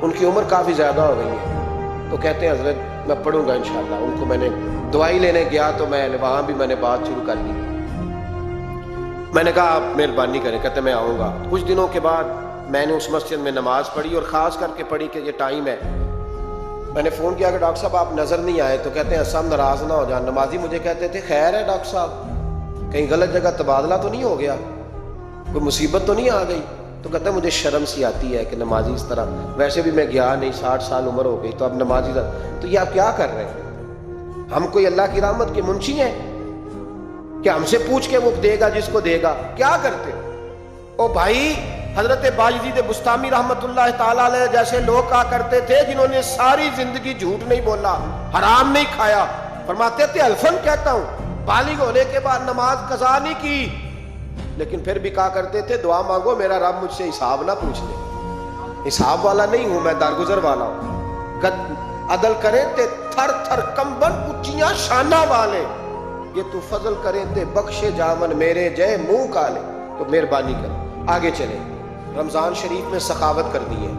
ان کی عمر کافی زیادہ ہو گئی ہے, تو کہتے ہیں حضرت میں پڑھوں گا انشاءاللہ. ان کو میں نے دوائی لینے گیا تو وہاں بھی میں نے بات شروع کر دی. میں نے کہا آپ مہربانی کریں, کہتے میں آؤں گا. کچھ دنوں کے بعد میں نے اس مسجد میں نماز پڑھی, اور خاص کر کے پڑھی کہ یہ ٹائم ہے. میں نے فون کیا کہ ڈاکٹر صاحب آپ نظر نہیں آئے, تو کہتے ہیں سب ناراض نہ ہو جان. نمازی مجھے کہتے تھے خیر ہے ڈاکٹر صاحب, کہیں غلط جگہ تبادلہ تو نہیں ہو گیا, کوئی مصیبت تو نہیں آ گئی؟ تو کہتا ہے مجھے شرم سی آتی ہے کہ نمازی اس طرح, ویسے بھی میں گیا نہیں, 60 سال عمر ہو گئی, تو اب نمازی تو یہ آپ کیا کر رہے ہیں؟ ہم کوئی اللہ کی رحمت کے منشی ہیں کہ ہم سے پوچھ کے وہ دے گا جس کو دے گا؟ کیا کرتے او بھائی؟ حضرت باجدید بستامی رحمت اللہ تعالیٰ علیہ جیسے لوگ کہا کرتے تھے جنہوں نے ساری زندگی جھوٹ نہیں بولا, حرام نہیں کھایا. فرماتے تھے الفن کہتا ہوں, بالغ ہونے کے بعد نماز قضا نہیں کی, لیکن پھر بھی کہا کرتے تھے دعا مانگو میرا رب مجھ سے حساب نہ پوچھ لے. حساب والا نہیں ہوں میں, درگزر والا ہوں. عدل کریں تے تھر تھر کمبن اچیاں شانہ والے, یہ تو فضل کریں تے بخشے جامن میرے جے منہ کالے. تو مہربانی کریں آگے چلیں. رمضان شریف میں سخاوت کر دی ہے.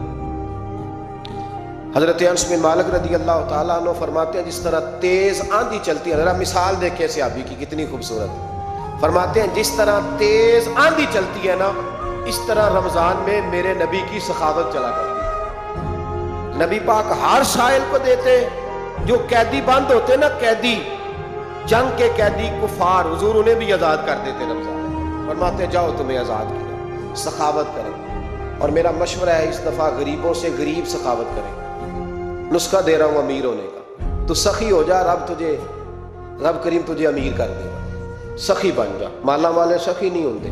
حضرت انس بن مالک رضی اللہ تعالیٰ عنہ فرماتے ہیں جس طرح تیز آندھی چلتی ہے, ذرا مثال دیکھیں صحابی کی کتنی خوبصورت. فرماتے ہیں جس طرح تیز آندھی چلتی ہے نا, اس طرح رمضان میں میرے نبی کی سخاوت چلا کرتی ہے. نبی پاک ہر سائل کو دیتے, جو قیدی بند ہوتے نا, قیدی جنگ کے قیدی کفار, حضور انہیں بھی آزاد کر دیتے رمضان. فرماتے جاؤ تمہیں آزاد کیا, سخاوت کریں. اور میرا مشورہ ہے اس دفعہ غریبوں سے غریب سخاوت کریں. نسخہ دے رہا ہوں امیر ہونے کا, تو سخی ہو جا, رب کریم تجھے امیر کر دے گا. سخی بن جا. مالا والے سخی نہیں ہوندے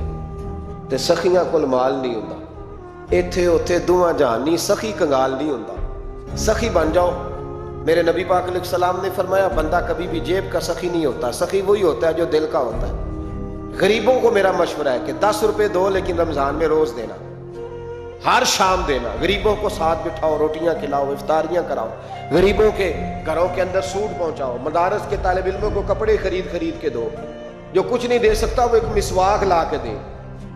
تے سخیاں کول مال نہیں ہوندا, ایتھے اوتھے دوواں جہان نہیں, سخی کنگال نہیں ہوندا. سخی بن جاؤ. میرے نبی پاک علیہ السلام نے فرمایا بندہ کبھی بھی جیب کا سخی نہیں ہوتا, سخی وہی ہوتا ہے جو دل کا ہوتا ہے. غریبوں کو میرا مشورہ ہے کہ 10 روپے دو, لیکن رمضان میں روز دینا, ہر شام دینا. غریبوں کو ساتھ بٹھاؤ, روٹیاں کھلاؤ, افطاریاں کراؤ, غریبوں کے گھروں کے اندر سوٹ پہنچاؤ, مدارس کے طالب علموں کو کپڑے خرید کے دو. جو کچھ نہیں دے سکتا وہ ایک مسواک لا کے دے.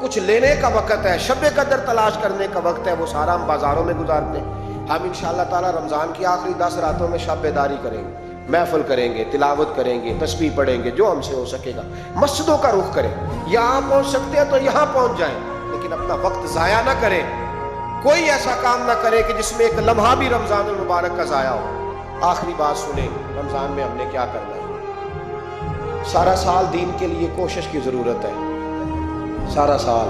کچھ لینے کا وقت ہے، شب قدر تلاش کرنے کا وقت ہے، وہ سارا ہم بازاروں میں گزارتے ہیں۔ ہم انشاءاللہ تعالی رمضان کی آخری 10 راتوں میں شب بیداری کریں گے، محفل کریں گے، تلاوت کریں گے، تسبیح پڑھیں گے، جو ہم سے ہو سکے گا۔ مسجدوں کا رخ کریں، یہاں پہنچ سکتے ہیں تو یہاں پہنچ جائیں، لیکن اپنا وقت ضائع نہ کریں۔ کوئی ایسا کام نہ کرے کہ جس میں ایک لمحہ بھی رمضان المبارک کا ضائع ہو۔ آخری بات سنیں، رمضان میں ہم نے کیا کرنا ہے؟ سارا سال دین کے لیے کوشش کی ضرورت ہے، سارا سال۔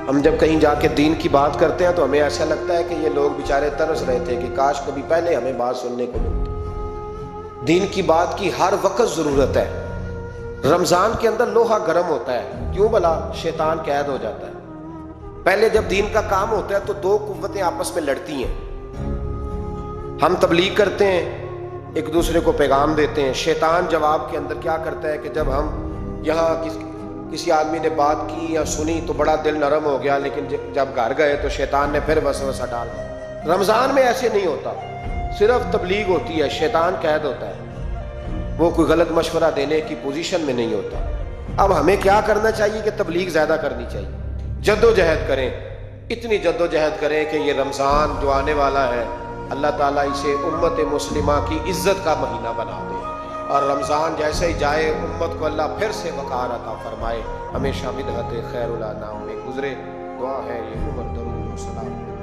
ہم جب کہیں جا کے دین کی بات کرتے ہیں تو ہمیں ایسا لگتا ہے کہ یہ لوگ بیچارے ترس رہے تھے کہ کاش کبھی پہلے ہمیں بات سننے کو ملتی۔ دین کی بات کی ہر وقت ضرورت ہے۔ رمضان کے اندر لوہا گرم ہوتا ہے، کیوں بھلا؟ شیطان قید ہو جاتا ہے۔ پہلے جب دین کا کام ہوتا ہے تو دو قوتیں آپس میں لڑتی ہیں۔ ہم تبلیغ کرتے ہیں، ایک دوسرے کو پیغام دیتے ہیں، شیطان جواب کے اندر کیا کرتا ہے کہ جب ہم یہاں کسی آدمی نے بات کی یا سنی تو بڑا دل نرم ہو گیا، لیکن جب گھر گئے تو شیطان نے پھر وسوسہ ڈال دیا۔ رمضان میں ایسے نہیں ہوتا، صرف تبلیغ ہوتی ہے، شیطان قید ہوتا ہے، وہ کوئی غلط مشورہ دینے کی پوزیشن میں نہیں ہوتا۔ اب ہمیں کیا کرنا چاہیے کہ تبلیغ زیادہ کرنی چاہیے، جد و جہد کریں، اتنی جد و جہد کریں کہ یہ رمضان جو آنے والا ہے اللہ تعالیٰ اسے امت مسلمہ کی عزت کا مہینہ بنا دے، اور رمضان جیسے ہی جائے امت کو اللہ پھر سے وقار عطا فرمائے، ہمیشہ بدعت خیر الانام میں گزرے۔ دعا ہے یہ عمر درود و سلام۔